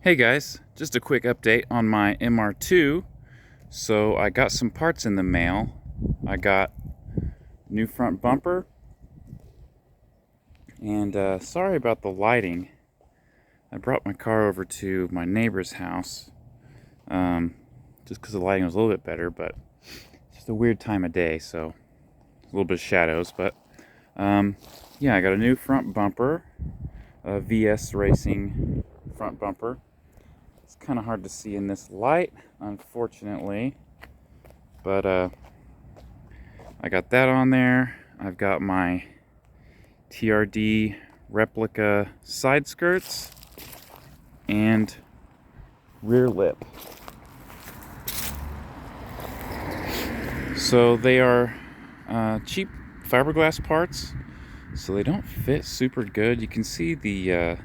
Hey guys, just a quick update on my MR2. So I got some parts in the mail. I got new front bumper, and sorry about the lighting. I brought my car over to my neighbor's house just because the lighting was a little bit better, but it's just a weird time of day, so a little bit of shadows. But yeah, I got a new front bumper, a VS Racing front bumper. It's kind of hard to see in this light, unfortunately, but I got that on there. I've got my TRD replica side skirts and rear lip. So they are cheap fiberglass parts, so they don't fit super good. You can see the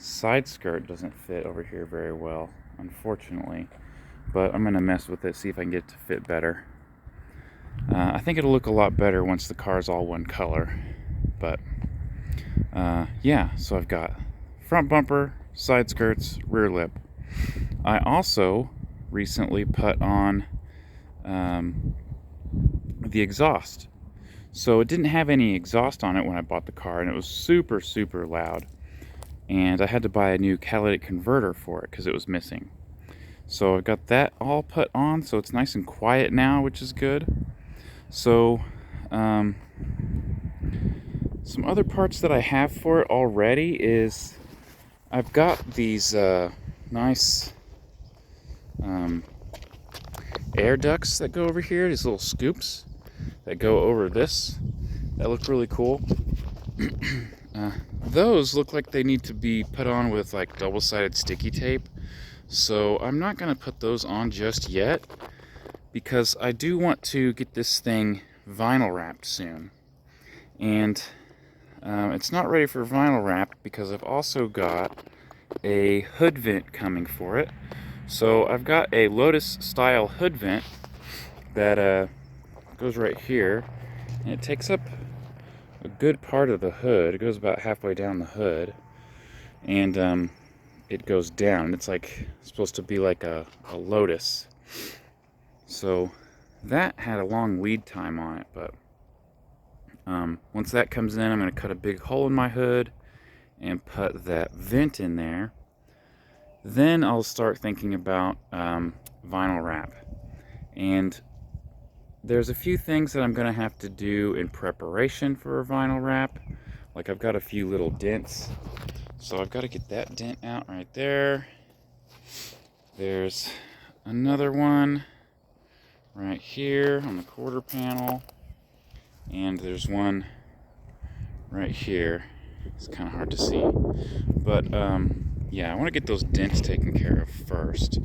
side skirt doesn't fit over here very well, unfortunately, but I'm gonna mess with it, see if I can get it to fit better. I think it'll look a lot better once the car's all one color. But yeah, so I've got front bumper, side skirts, rear lip. I also recently put on the exhaust. So it didn't have any exhaust on it when I bought the car, and it was super loud. And I had to buy a new catalytic converter for it because it was missing. So I've got that all put on, so it's nice and quiet now, which is good. So some other parts that I have for it already is I've got these nice air ducts that go over here, these little scoops that go over this that look really cool. Those look like they need to be put on with like double-sided sticky tape, so I'm not going to put those on just yet because I do want to get this thing vinyl wrapped soon. And it's not ready for vinyl wrap because I've also got a hood vent coming for it. So I've got a Lotus style hood vent that goes right here, and it takes up a good part of the hood. It goes about halfway down the hood, and it goes down. It's like supposed to be like a Lotus. So that had a long lead time on it, but once that comes in, I'm going to cut a big hole in my hood and put that vent in there. Then I'll start thinking about vinyl wrap. And there's a few things that I'm going to have to do in preparation for a vinyl wrap. Like I've got a few little dents. So I've got to get that dent out right there. There's another one right here on the quarter panel. And there's one right here. It's kind of hard to see. But yeah, I want to get those dents taken care of first.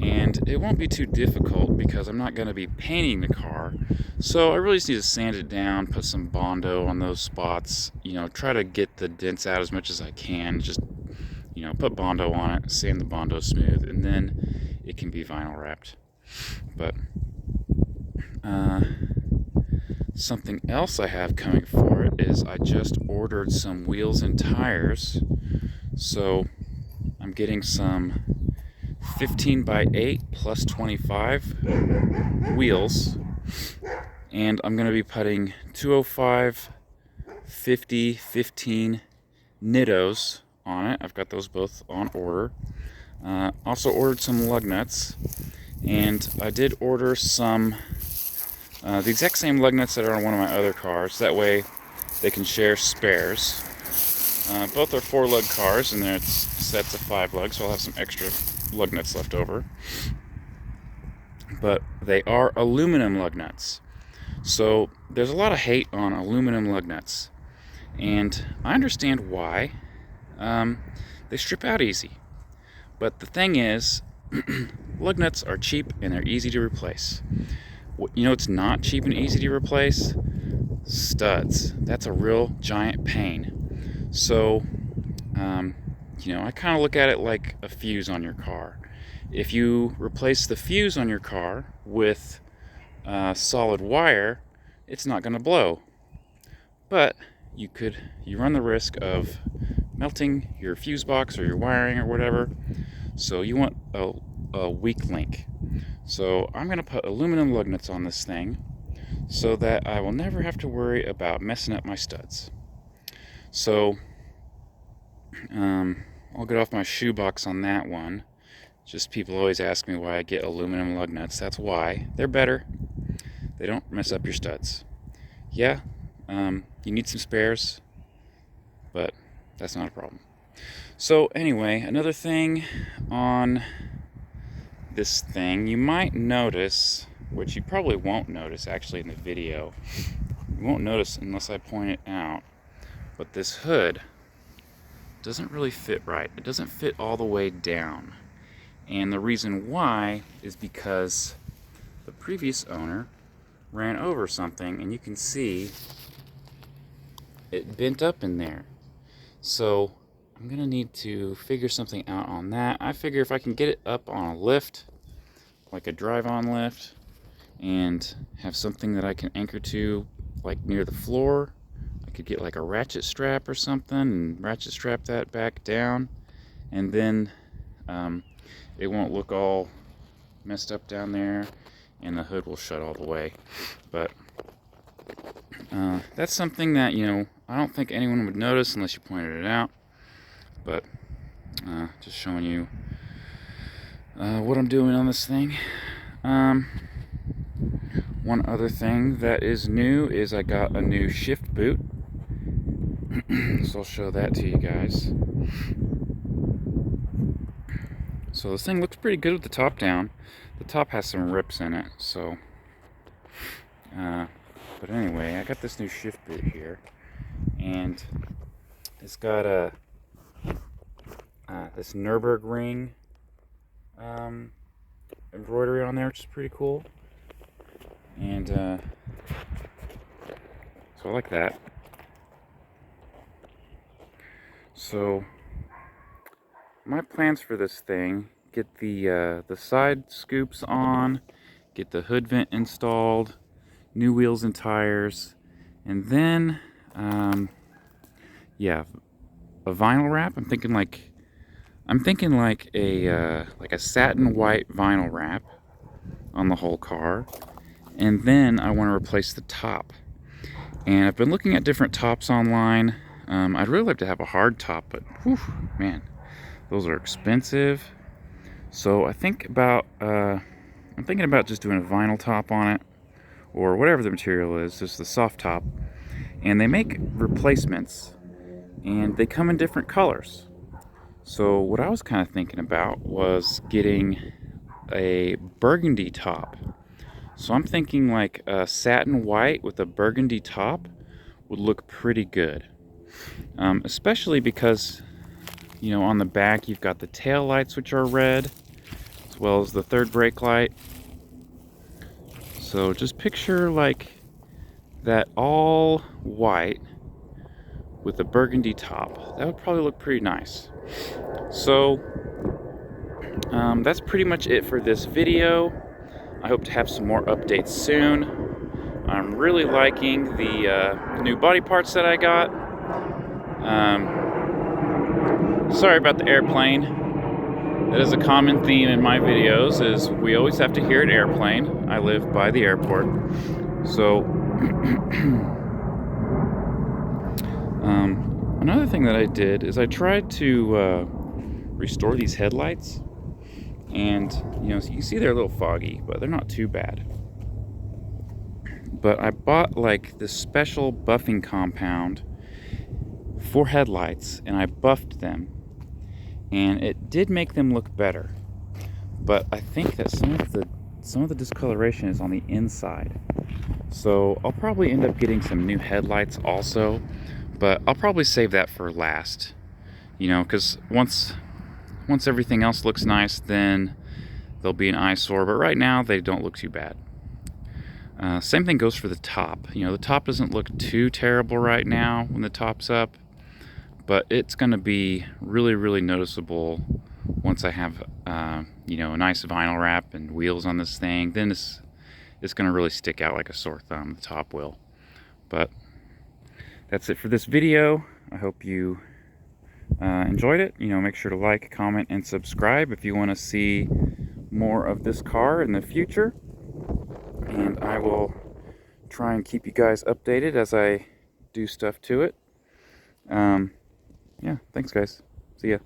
And it won't be too difficult because I'm not going to be painting the car. So I really just need to sand it down, put some Bondo on those spots, try to get the dents out as much as I can. Just, put Bondo on it, sand the Bondo smooth, and then it can be vinyl wrapped. But something else I have coming for it is I just ordered some wheels and tires. So I'm getting some 15 by 8 plus 25 wheels, and I'm going to be putting 205, 50, 15 Nittos on it. I've got those both on order. Also ordered some lug nuts, and I did order some the exact same lug nuts that are on one of my other cars. That way they can share spares. Both are 4 lug cars, and it's sets of 5 lugs, so I'll have some extra lug nuts left over. But they are aluminum lug nuts. So there's a lot of hate on aluminum lug nuts, and I understand why. They strip out easy. But the thing is, lug nuts are cheap and they're easy to replace. It's not cheap and easy to replace? Studs. That's a real giant pain. So I kind of look at it like a fuse on your car. If you replace the fuse on your car with solid wire, it's not going to blow. But you run the risk of melting your fuse box or your wiring or whatever, So you want a weak link. So I'm going to put aluminum lug nuts on this thing so that I will never have to worry about messing up my studs. So I'll get off my shoebox on that one. Just people always ask me why I get aluminum lug nuts. That's why. They're better. They don't mess up your studs. Yeah, you need some spares, but that's not a problem. So anyway, another thing on this thing, you might notice, which you probably won't notice actually in the video. You won't notice unless I point it out, but this hood doesn't really fit right. It doesn't fit all the way down. And the reason why is because the previous owner ran over something, and you can see it bent up in there. So I'm gonna need to figure something out on that. I figure if I can get it up on a lift, like a drive-on lift, and have something that I can anchor to like near the floor, I could get like a ratchet strap or something and ratchet strap that back down, and then it won't look all messed up down there, and the hood will shut all the way. But that's something that, you know, I don't think anyone would notice unless you pointed it out. But just showing you what I'm doing on this thing. One other thing that is new is I got a new shift boot. So I'll show that to you guys. So this thing looks pretty good with the top down. The top has some rips in it, so but anyway, I got this new shift boot here, and it's got a this Nürburgring embroidery on there, which is pretty cool. And so I like that. So my plans for this thing: get the side scoops on, get the hood vent installed, new wheels and tires, and then yeah, a vinyl wrap. I'm thinking like a satin white vinyl wrap on the whole car, and then I want to replace the top. And I've been looking at different tops online. I'd really like to have a hard top, but whew, man, those are expensive. So I'm thinking about just doing a vinyl top on it, or whatever the material is, just the soft top. And they make replacements, and they come in different colors. So what I was kind of thinking about was getting a burgundy top. So I'm thinking like a satin white with a burgundy top would look pretty good. Especially because, you know, on the back you've got the tail lights, which are red, as well as the third brake light. So just picture like that all white with a burgundy top. That would probably look pretty nice. So that's pretty much it for this video. I hope to have some more updates soon. I'm really liking the new body parts that I got. Sorry about the airplane. That is a common theme in my videos, is we always have to hear an airplane. I live by the airport. So another thing that I did is I tried to restore these headlights, and you know, you see they're a little foggy, but they're not too bad. But I bought like this special buffing compound for headlights, and I buffed them, and it did make them look better. But I think that some of the discoloration is on the inside. So I'll probably end up getting some new headlights also, but I'll probably save that for last. You know, because once everything else looks nice, then they'll be an eyesore. But right now, they don't look too bad. Same thing goes for the top. You know, the top doesn't look too terrible right now when the top's up, but it's going to be really, really noticeable once I have, you know, a nice vinyl wrap and wheels on this thing. Then it's going to really stick out like a sore thumb, the top will. But that's it for this video. I hope you enjoyed it, make sure to like, comment, and subscribe if you want to see more of this car in the future. And I will try and keep you guys updated as I do stuff to it. Yeah, thanks guys. See ya.